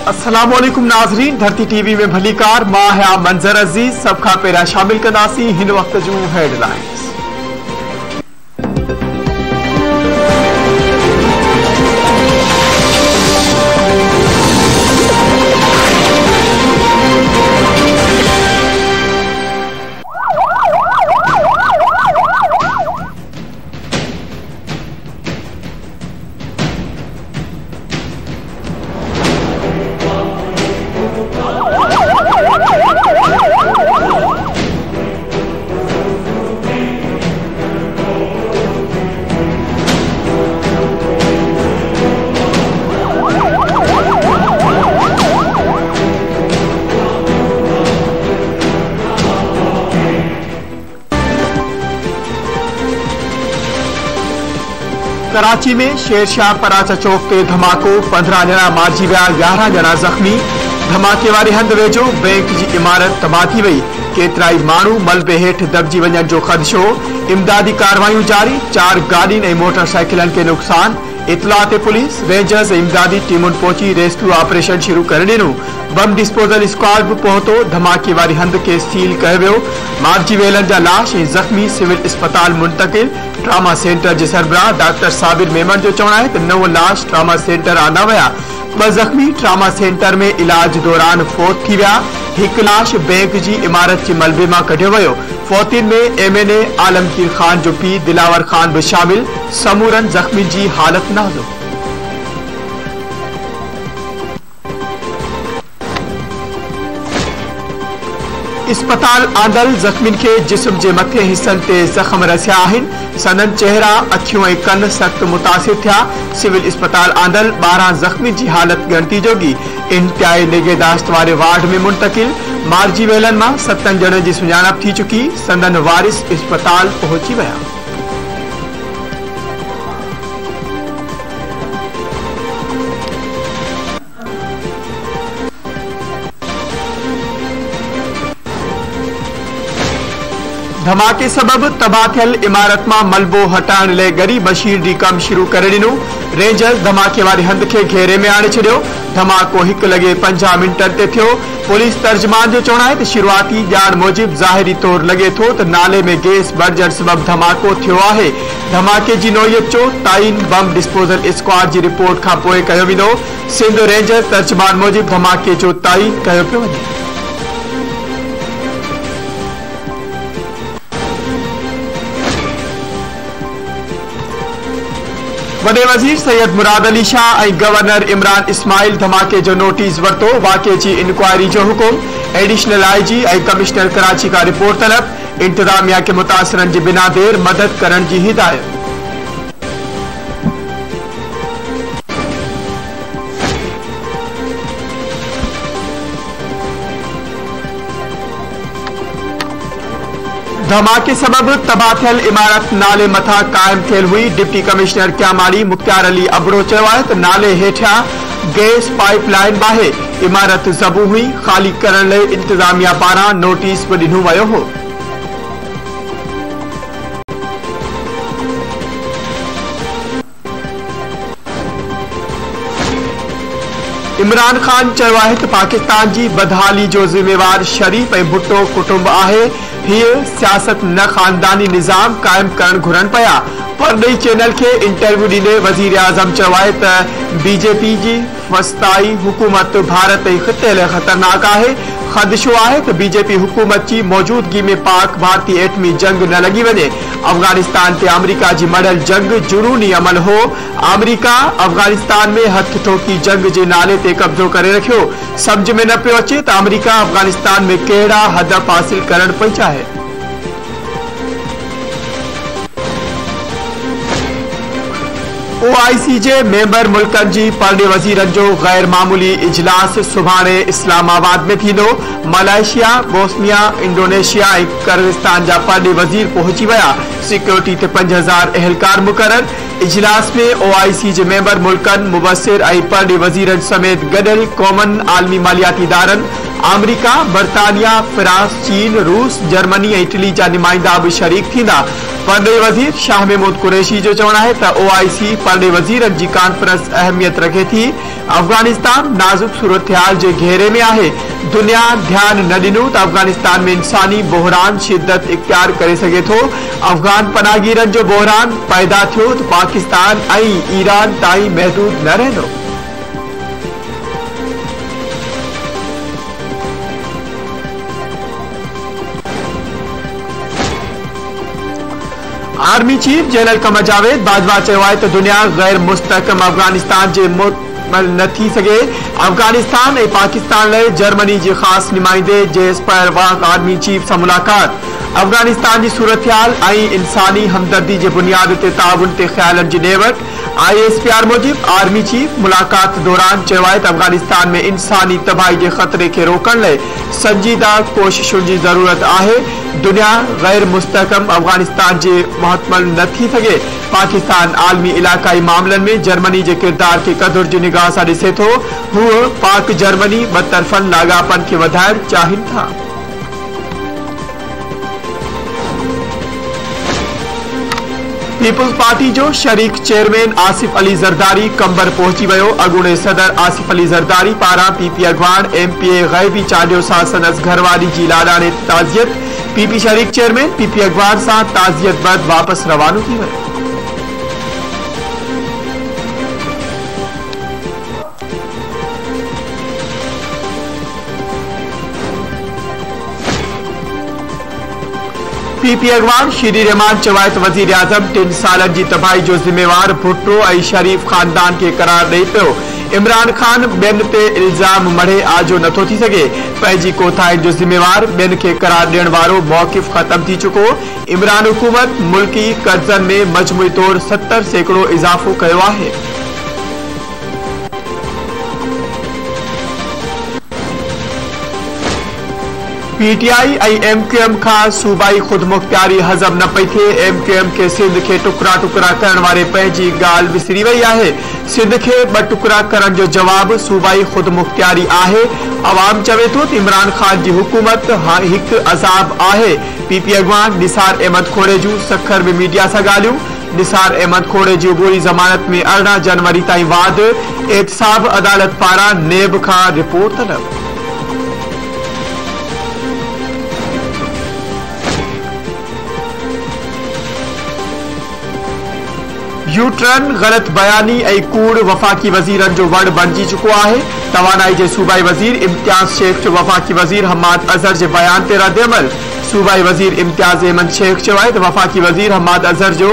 अस्सलामुअलैकुम नाज़रीन, धरती टीवी में भली कार मां है मंजर अजीज। सब खां पहिरियां शामिल कंदासीं हिन वक्त जूं हेडलाइंस। कराची में शेरशाह पराचा चौक ते धमाको, 15 ॼणा मारिजी विया, 11 ॼणा ज़ख़्मी। धमाके वारे हंधि वेझो बैंक जी इमारत तबाह थी वई, केतिराई माण्हू मलबे हेठि दॿिजी वञण जो ख़दशो। इमदादी कार्रवायूं जारी, 4 गाॾियुनि ऐं मोटरसाइकिलनि खे नुक़सान। इतला ते पुलिस, रेंजर्स ऐं इमदादी टीमुनि पहुची रेस्क्यू ऑपरेशन शुरू करे ॾिनो। बम डिस्पोजल स्क्वाड भी पहुतो, धमाके वारी हंध के सील कयो वियो। मारिजी वियलनि जा लाश ऐं ज़ख़्मी सिविल अस्पताल मुंतकिल। ट्रामा सेंटर जे सरबराह डॉक्टर साबिर मेमन जो चवणु आहे त 9 लाश ट्रामा सेंटर आंदा विया, 2 ज़ख़्मी ट्रामा सेंटर में इलाज दौरान फौत थी विया। 1 लाश बैंक जी इमारत जे मलबे मां कढियो वियो। फौतिन में MNA आलमगीर खान जो पीउ दिलावर खान भी शामिल। समूरन ज़ख़्मी जी हालत नाज़ुक। अस्पताल आंदल ज़ख़्मियुनि खे जिस्म जे मथे हिस्सनि ते ज़ख़्म रसिया आहिनि। संदन चेहरा, अखियूं ऐं कन सख़्त मुतासिर थिया। सिविल अस्पताल आंदल 12 ज़ख़्मी जी हालत ॻणती जोगी इंतिहाई निगहदाश्त वारे वार्ड में मुंतकिल। मारिजी वियलनि मां 7 ॼणनि जी सुञाणप थी चुकी। संदन वारिस अस्पताल पहुची विया। धमाके सबब तबाह थियल इमारत मां मलबो हटाइण लाइ गरीब बशीर डी कम शुरू करे ॾिनो। रेंजर्स धमाके वारे हंध खे घेरे में आणे छॾियो। धमाको 1:50 ते थियो। पुलिस तर्जमान जो चवणु आहे त शुरूआती ॼाण मूजिब ज़ाहिरी तौर लॻे थो त नाले में गैस भरिजण सबब धमाको थियो आहे। धमाके जी नोयत जो ताइन बम डिस्पोजल स्क्वाड जी रिपोर्ट खां पोइ कयो वेंदो। सिंध रेंजर्स तर्जमान मूजिब धमाके जो ताइन कयो पियो वञे। वॾे वज़ीर सैयद मुराद अली शाह ऐं गवर्नर इमरान इस्माइल धमाके जो नोटिस वरितो। वाक़े जी इंक्वायरी जो हुकुम। एडिशनल IG ऐं कमिश्नर कराची का रिपोर्ट तलब। इंतजामिया के मुतासिरन जी बिना देर मदद करण जी हिदायत। धमाके सबब तबाह थियल इमारत नाले मथा कायम थियल हुई। डिप्टी कमिश्नर क्यामाड़ी मुख्तार अली अबड़ो चयो आहे त नाले हेठियां गैस पाइपलाइन बाहे इमारत ज़बू हुई। खाली करण लाइ इंतजामिया पारां नोटिस भी ॾिनो वियो हो। इमरान खान चयो आहे त पाकिस्तान जी बदहाली जो ज़िम्मेवार शरीफ ऐं भुट्टो कुटुंब आहे। हीअ सियासत न खानदानी निज़ाम कायम करण घुरनि पिया। परॾेही चैनल के इंटरव्यू ॾींदे वज़ीर आज़म चयो आहे त BJP जी वस्ताई हुकूमत भारत ऐं ख़िते लाइ ख़तरनाक आहे। ख़दशो आहे त BJP हुकूमत जी मौजूदगी में पाक भारतीय एटमी जंग न लॻी वञे। अफगानिस्तान ते अमरीका जी मड़ल जंग जुनूनी अमल हो। अमरीका अफगानिस्तान में हथ ठोकी जंग जे नाले ते कब्ज़ो करे रखियो। सम्झ में न पियो अचे त अमरीका अफगानिस्तान में कहिड़ा हदफ हासिल करण पई चाहे। OIC जे मेंबर मुल्कनि जी परॾे वज़ीरनि जो गैर मामूली इजलास सुभाणे इस्लामाबाद में थींदो। मलेशिया, बोस्निया, इंडोनेशिया ऐं किर्गिस्तान जा परॾे वज़ीर पहुची विया। सिक्योरिटी ते 5000 एहलकार मुक़रर। इजलास में OIC जे मेंबर मुल्कन मुबसिर ऐं परॾे वज़ीरनि समेत गॾियल क़ौमनि आलमी मालियाती इदारनि अमरीका, बरतानिया, फ्रांस, चीन, रूस, जर्मनी ऐं इटली जा नुमाइंदा बि शरीक थींदा। परॾे वज़ीर शाह महमूद कुरैशी जो चवणु आहे त OIC परॾे वज़ीरनि जी कॉन्फ्रेंस अहमियत रखे थी। अफगानिस्तान नाज़ुक सूरतहाल जे घेरे में आहे। दुनिया ध्यान न ॾिनो त अफगानिस्तान में इंसानी बहरान शिद्दत इख्तियार करे सघे थो। अफगान पनाहगीरनि जो बहरान पैदा थियो त पाकिस्तान ऐं ईरान ताईं महदूद न रहंदो। Army chief general Qamar Javed Bajwa चयो आहे त दुनिया गैर मुस्तहकम अफगानिस्तान जे न थी सघे। अफगानिस्तान ऐं पाकिस्तान लाइ जर्मनी जे ख़ासि नुमाइंदे जे स्पायरवाक आर्मी चीफ सां मुलाक़ात। अफगानिस्तान जी सूरतहाल ऐं इंसानी हमदर्दी जे बुनियाद ते ताउन ते ख़्यालनि जी नेवट। ISPR मूजिब आर्मी चीफ मुलाक़ात दौरान चयो आहे त अफगानिस्तान में इंसानी तबाही जे ख़तरे खे रोकण लाइ संजीदा कोशिशुनि जी ज़रूरत आहे। दुनिया गैर मुस्तहकम अफगानिस्तान जे मुहतमल न थी सघे। पाकिस्तान आलमी इलाक़ाई मामलनि में जर्मनी जे किरदार खे कदुर जी निगाह सां ॾिसे थो। हूअ पाक जर्मनी ॿतरफ़नि लाॻापनि खे वधाइण चाहिनि था। पीपुल्स पार्टी जो शरीक चेयरमैन आसिफ अली ज़रदारी कंबर पहुची वियो। अॻूणे सदर आसिफ अली ज़रदारी पारां PP अॻवान MPA ग़ैबी चाॾियो सां संदसि घरवारी जी लाॾाणे ताज़ियत। PP शरीक चेयरमैन PP अॻवान सां ताज़ियत बैदि वापसि रवानो थी वियो। PP अॻवान शीरी रहमान चयो आहे त वज़ीर आज़म 3 सालनि जी तबाही जो ज़िम्मेवार भुट्टो ऐं शरीफ ख़ानदान खे करार ॾेई पियो। इमरान खान ॿियनि ते इल्ज़ाम मढ़े आजो नथो थी सघे। पंहिंजी कोताहियुनि जो ज़िम्मेवार ॿियनि खे करार ॾियण वारो मौक़िफ़ ख़तम थी चुको। इमरान हुकूमत मुल्की कर्ज़नि में मजमूई तौर 70% इज़ाफ़ो कयो आहे। PTI ऐं MQM खां सूबाई ख़ुदमुख्तियारी हज़म न पई थिए। MQM खे सिंध खे टुकड़ा टुकड़ा करण वारे पंहिंजी ॻाल्हि विसरी वई आहे। सिंध खे 2 टुकड़ा करण जो जवाब सूबाई ख़ुदमुख्तियारी आहे। अवाम चवे थो त इमरान खान जी हुकूमत हिकु अज़ाब आहे। PP अॻवान निसार अहमद खोड़े जूं सखर में मीडिया सां ॻाल्हियूं। निसार अहमद खोड़े जी अबूरी ज़मानत में 18 जनवरी ताईं वाद। एहतसाब अदालत पारां नेब खां रिपोर्ट तलब। यू-टर्न गलत बयानी ऐं कूड़ वफ़ाक़ी वज़ीरनि जो वड़ बणिजी चुको आहे। तवानाई जे सूबाई वज़ीर इम्तियाज़ शेख जो वफ़ाक़ी वज़ीर हम्माद अज़हर जे बयान ते रद्दअमल। सूबाई वज़ीर इम्तियाज़ अहमद शेख चयो आहे त वफ़ाक़ी वज़ीर हम्माद अज़हर जो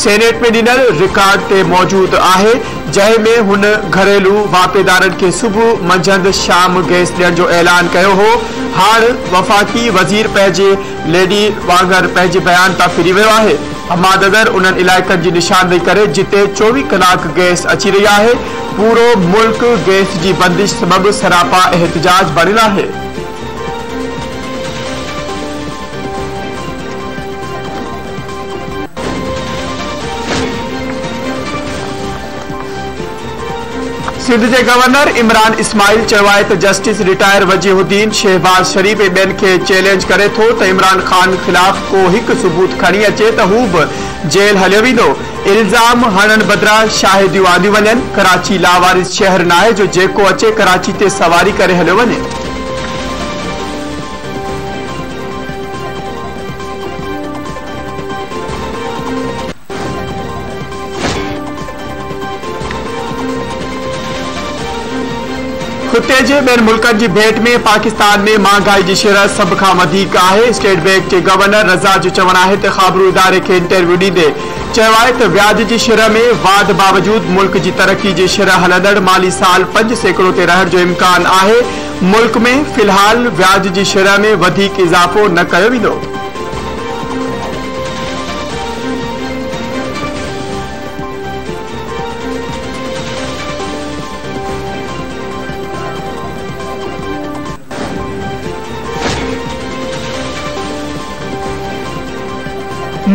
सेनेट में ॾिनल रिकॉर्ड ते मौजूद आहे, जंहिं में हुन घरेलू वापेदारनि खे सुबुह मंझंदि शाम गैस ॾियण जो ऐलान कयो हो। हाणे वफ़ाक़ी वज़ीर पंहिंजे लेडी वांगुरु पंहिंजे बयान तां फिरी वियो आहे। हम्माद अज़हर उन्हनि इलाइक़नि जी निशानदेही करे जिते 24 कलाक गैस अची रही आहे। पूरो मुल्क गैस जी बंदिश सबबि सरापा एहतजाज बणियल आहे। सिंध के गवर्नर इमरान इस्माइल चयो आहे त जस्टिस रिटायर वजीहुद्दीन शहबाज शरीफ ऐं ॿियनि खे चैलेंज करे थो त इमरान खान ख़िलाफ़ को हिकु सबूत खणी अचे त हू बि जेल हलियो वेंदो। इल्ज़ाम हणण बदिरां शाहिदियूं आंदियूं वञनि। कराची लावारिस शहर नाहे जो जेको अचे कराची ते सवारी करे हलियो वञे। खुते जे ॿियनि मुल्कनि जी भेट में पाकिस्तान में महांगाई जी शरह सभ खां वधीक आहे। स्टेट बैंक जे गवर्नर रज़ा जो चवणु आहे त ख़ाबरू इदारे खे इंटरव्यू ॾींदे चयो आहे त व्याज जी शरह में वाध बावजूद मुल्क जी तरक्की जी शरह हलंदड़ माली साल 5% ते रहण जो इम्कान आहे। मुल्क में फ़िलहाल व्याज जी शरह में वधीक इज़ाफ़ो न कयो वेंदो।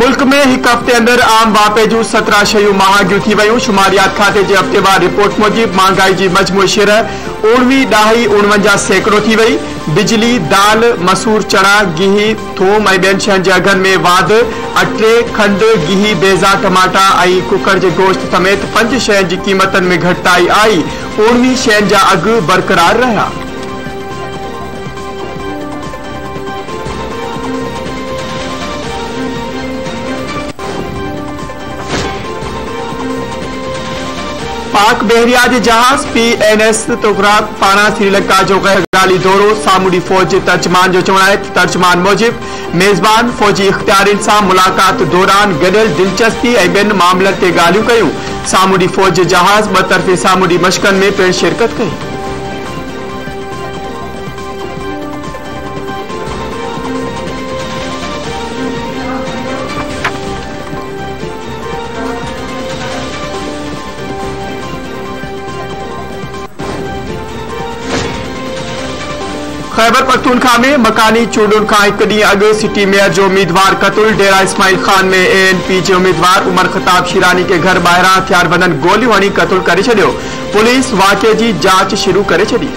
मुल्क में एक हफ़्ते अंदर आम वापे जूं 17 शयूं महांगियूं थी वयूं। शुमारियात खाते जे हफ़्तेवार रिपोर्ट मूजिब महांगाई जी मजमूई शरह 19.49% थी वई। बिजली, दाल, मसूर चणा, गिही, थूम ऐं ॿियनि शयुनि जे अघनि में वाध। अटे, खंड, गिही, बेज़ा, टमाटा ऐं कुकर जे गोश्त समेत 5 शयुनि जी क़ीमतनि में घटिताई आई। 19 शयुनि जा अघ बरक़रार रहिया। पाक बहरिया जे जहाज PNS तुगराक पारा श्रीलंका जो गैरगाली दौरो। सामूंडी फौज जे तर्जमान जो चवण आहे। तर्जमान मूजिब मेज़बान फौजी इख्तियारियुनि सां मुलाक़ात दौरान गॾियल दिलचस्पी ऐं ॿियनि मामलनि ते ॻाल्हियूं कयूं। सामूंडी फौज जे जहाज ॿतरफ़े सामूंडी मशक़नि में पिणु शिरकत कई। खैबर पख्तूनख्वा में मकानी चूंडुनि खां हिकु ॾींहुं अॻु सिटी मेयर जो उम्मीदवार क़तल। डेरा इस्माइल खान में ANP जे उम्मीदवार उमर ख़ताब शीरानी खे घर ॿाहिरां हथियारबंदनि गोलियूं हणी क़तल करे छॾियो। पुलिस वाक़िए जी जांच शुरू करे छॾी।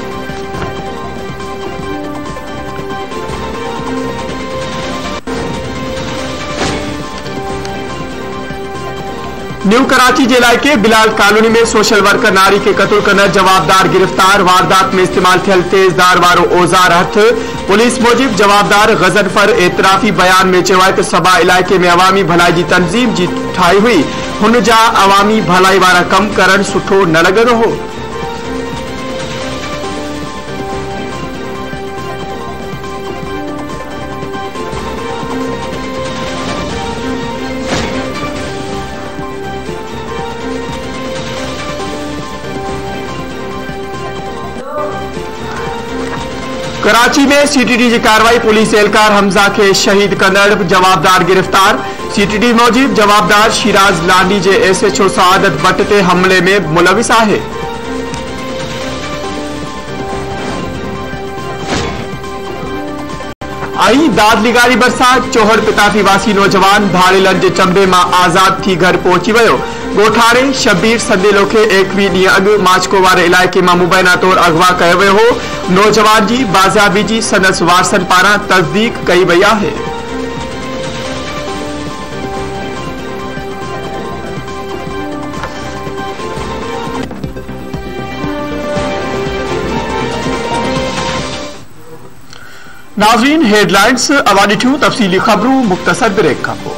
न्यू कराची के इलाइक़े बिलाल कॉलोनी में सोशल वर्कर नारी के कत्ल कंदड़ जवाबदार गिरफ्तार। वारदात में इस्तेमाल थियल तेज धार वारो औजार हथ। पुलिस मूजिब जवाबदार गज़नफर एतराफ़ी बयान में चयो आहे त सबा इलाइक़े में अवामी भलाई जी तंज़ीम जी ठाही हुई। हुन जा अवामी भलाई वारा कम करण सुठो न लॻंदो हो। कराची में CTD की कार्रवाई। पुलिस एहलकार हमजा के शहीद कंदड़ जवाबदार गिरफ्तार। CTD मूजिब जवाबदार शिराज लांडी जे SHO सआदत भट्ट ते हमले में मुलविस है। दादलीगारी बरसा चौहड़ पिताफी वासी नौजवान भाड़ेलन के चंबे में आजाद थी घर पहुंची वो। गोठारे शबीर संदेलो के 21 ॾींहं अॻु माचको वारे इलाइक़े में मुबैना तौर अगवा किया वियो हो। नौजवान की बाज़ियाबी जी संदस वारसन पारां तस्दीक कई वई है। नाज़रीन हेडलाइंस अवां ॾिठियूं। तफ़सीली ख़बरूं मुख़्तसर ब्रेक खां पोइ।